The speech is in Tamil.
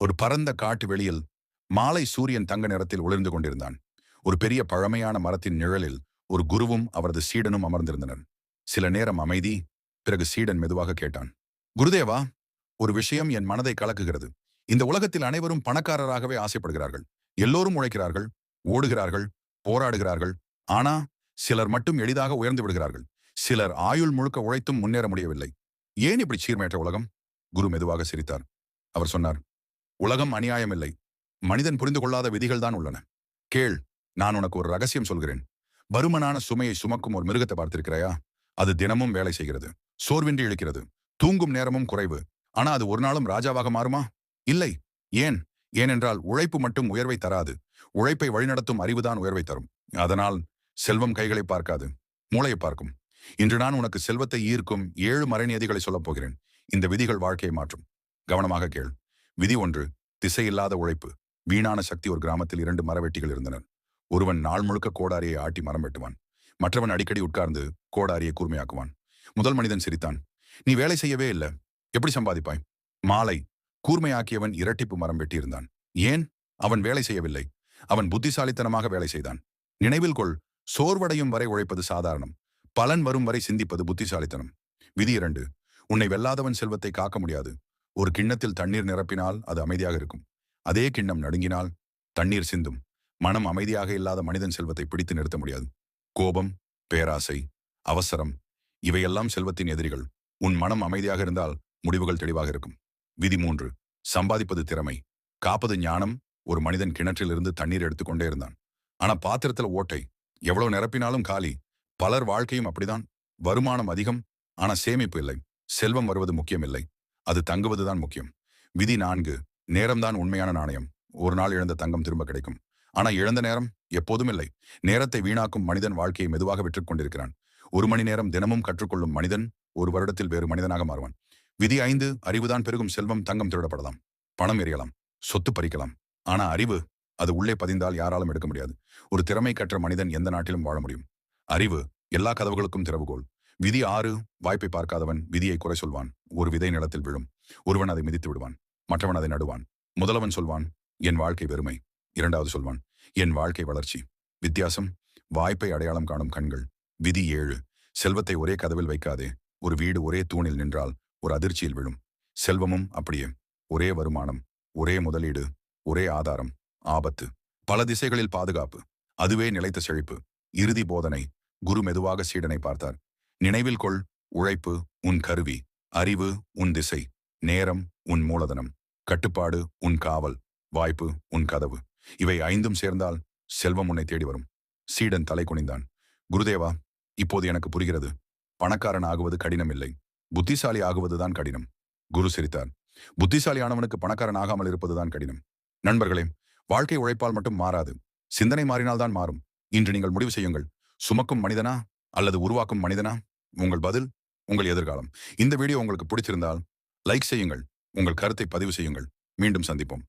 ஒரு பரந்த காட்டு வெளியில் மாலை சூரியன் தங்க நிறத்தில் ஒளிர்ந்து கொண்டிருந்தான். ஒரு பெரிய பழமையான மரத்தின் நிழலில் ஒரு குருவும் அவரது சீடனும் அமர்ந்திருந்தனர். சில நேரம் அமைதி. பிறகு சீடன் மெதுவாக கேட்டான், குருதேவா, ஒரு விஷயம் என் மனதை கலக்குகிறது. இந்த உலகத்தில் அனைவரும் பணக்காரராகவே ஆசைப்படுகிறார்கள். எல்லோரும் உழைக்கிறார்கள், ஓடுகிறார்கள், போராடுகிறார்கள். ஆனா சிலர் மட்டும் எளிதாக உயர்ந்து விடுகிறார்கள். சிலர் ஆயுள் முழுக்க உழைத்தும் முன்னேற முடியவில்லை. ஏன் இப்படி சீர்மேற்ற உலகம்? குரு மெதுவாக சிரித்தார். அவர் சொன்னார், உலகம் அநியாயமில்லை. மனிதன் புரிந்து கொள்ளாத விதிகள் தான் உள்ளன. கேள், நான் உனக்கு ஒரு ரகசியம் சொல்கிறேன். பருமனான சுமையை சுமக்கும் ஒரு மிருகத்தை பார்த்திருக்கிறாயா? அது தினமும் வேலை செய்கிறது, சோர்வின்றி இழுக்கிறது, தூங்கும் நேரமும் குறைவு. ஆனா அது ஒரு நாளும் ராஜாவாக மாறுமா? இல்லை. ஏன்? ஏனென்றால் உழைப்பு மட்டும் உயர்வை தராது. உழைப்பை வழிநடத்தும் அறிவுதான் உயர்வை தரும். அதனால் செல்வம் கைகளை பார்க்காது, மூளையை பார்க்கும். இன்று நான் உனக்கு செல்வத்தை ஈர்க்கும் 7 மறைநியதிகளை சொல்லப் போகிறேன். இந்த விதிகள் வாழ்க்கையை மாற்றும். கவனமாக கேள். விதி 1. திசையில்லாத உழைப்பு. வீணான சக்தி. ஒரு கிராமத்தில் 2 மரவெட்டிகள் இருந்தனர். ஒருவன் நாள் முழுக்க கோடாரியை ஆட்டி மரம் வெட்டுவான். மற்றவன் அடிக்கடி உட்கார்ந்து கோடாரியை கூர்மையாக்குவான். முதல் மனிதன் சிரித்தான். நீ வேலை செய்யவே இல்லை, எப்படி சம்பாதிப்பாய்? மாலை கூர்மையாக்கியவன் இரட்டிப்பு மரம் வெட்டியிருந்தான். ஏன்? அவன் வேலை செய்யவில்லை, அவன் புத்திசாலித்தனமாக வேலை செய்தான். நினைவில் கொள், சோர்வடையும் வரை உழைப்பது சாதாரணம், பலன் வரும் வரை சிந்திப்பது புத்திசாலித்தனம். விதி 2. உன்னை வெல்லாதவன் செல்வத்தை காக்க முடியாது. ஒரு கிண்ணத்தில் தண்ணீர் நிரப்பினால் அது அமைதியாக இருக்கும். அதே கிண்ணம் நடுங்கினால் தண்ணீர் சிந்தும். மனம் அமைதியாக இல்லாத மனிதன் செல்வத்தை பிடித்து நிறுத்த முடியாது. கோபம், பேராசை, அவசரம், இவையெல்லாம் செல்வத்தின் எதிரிகள். உன் மனம் அமைதியாக இருந்தால் முடிவுகள் தெளிவாக இருக்கும். விதி 3. சம்பாதிப்பது திறமை, காப்பது ஞானம். ஒரு மனிதன் கிணற்றிலிருந்து தண்ணீர் எடுத்துக்கொண்டே இருந்தான். ஆனா பாத்திரத்துல ஓட்டை. எவ்வளவு நிரப்பினாலும் காலி. பலர் வாழ்க்கையும் அப்படிதான். வருமானம் அதிகம், ஆனா சேமிப்பு இல்லை. செல்வம் வருவது முக்கியம் இல்லை, அது தங்குவதுதான் முக்கியம். விதி 4. நேரம்தான் உண்மையான நாணயம். ஒரு நாள் இழந்த தங்கம் திரும்ப கிடைக்கும், ஆனா இழந்த நேரம் எப்போதும் இல்லை. நேரத்தை வீணாக்கும் மனிதன் வாழ்க்கையை மெதுவாக விற்றுக் கொண்டிருக்கிறான். 1 மணி நேரம் தினமும் கற்றுக்கொள்ளும் மனிதன் ஒரு வருடத்தில் வேறு மனிதனாக மாறுவான். விதி 5. அறிவுதான் பெருகும் செல்வம். தங்கம் திருடப்படலாம், பணம் எறியலாம், சொத்து பறிக்கலாம். ஆனா அறிவு, அது உள்ளே பதிந்தால் யாராலும் எடுக்க முடியாது. ஒரு திறமை கற்ற மனிதன் எந்த நாட்டிலும் வாழ முடியும். அறிவு எல்லா கதவுகளுக்கும் திறவுகோல். விதி 6. வாய்ப்பை பார்க்காதவன் விதியை குறை சொல்வான். ஒரு விதை நிலத்தில் விழும். ஒருவன் அதை மிதித்து விடுவான், மற்றவன் அதை நடுவான். முதலவன் சொல்வான், என் வாழ்க்கை வெறுமை. இரண்டாவது சொல்வான், என் வாழ்க்கை வளர்ச்சி. வித்தியாசம் வாய்ப்பை அடையாளம் காணும் கண்கள். விதி 7. செல்வத்தை ஒரே கதவில் வைக்காதே. ஒரு வீடு ஒரே தூணில் நின்றால் ஒரு அதிர்ச்சியில் விழும். செல்வமும் அப்படியே. ஒரே வருமானம், ஒரே முதலீடு, ஒரே ஆதாரம், ஆபத்து. பல திசைகளில் பாதுகாப்பு, அதுவே நிலைத்த செழிப்பு. இறுதி போதனை. குரு மெதுவாக சீடனை பார்த்தார். நினைவில் கொள், உழைப்பு உன் கருவி, அறிவு உன் திசை, நேரம் உன் மூலதனம், கட்டுப்பாடு உன் காவல், வாய்ப்பு உன் கதவு. இவை 5ம் சேர்ந்தால் செல்வம் உன்னை தேடி வரும். சீடன் தலை குனிந்தான். குருதேவா, இப்போது எனக்கு புரிகிறது. பணக்காரன் ஆகுவது கடினம் இல்லை, புத்திசாலி ஆகுவதுதான் கடினம். குரு சிரித்தார். புத்திசாலியானவனுக்கு பணக்காரன் ஆகாமல் இருப்பதுதான் கடினம். நண்பர்களே, வாழ்க்கை உழைப்பால் மட்டும் மாறாது, சிந்தனை மாறினால்தான் மாறும். இன்று நீங்கள் முடிவு செய்யுங்கள். சுமக்கும் மனிதனா அல்லது உருவாக்கும் மனிதனா? உங்கள் பதில் உங்கள் எதிர்காலம். இந்த வீடியோ உங்களுக்கு பிடிச்சிருந்தால் லைக் செய்யுங்கள், உங்கள் கருத்தை பதிவு செய்யுங்கள். மீண்டும் சந்திப்போம்.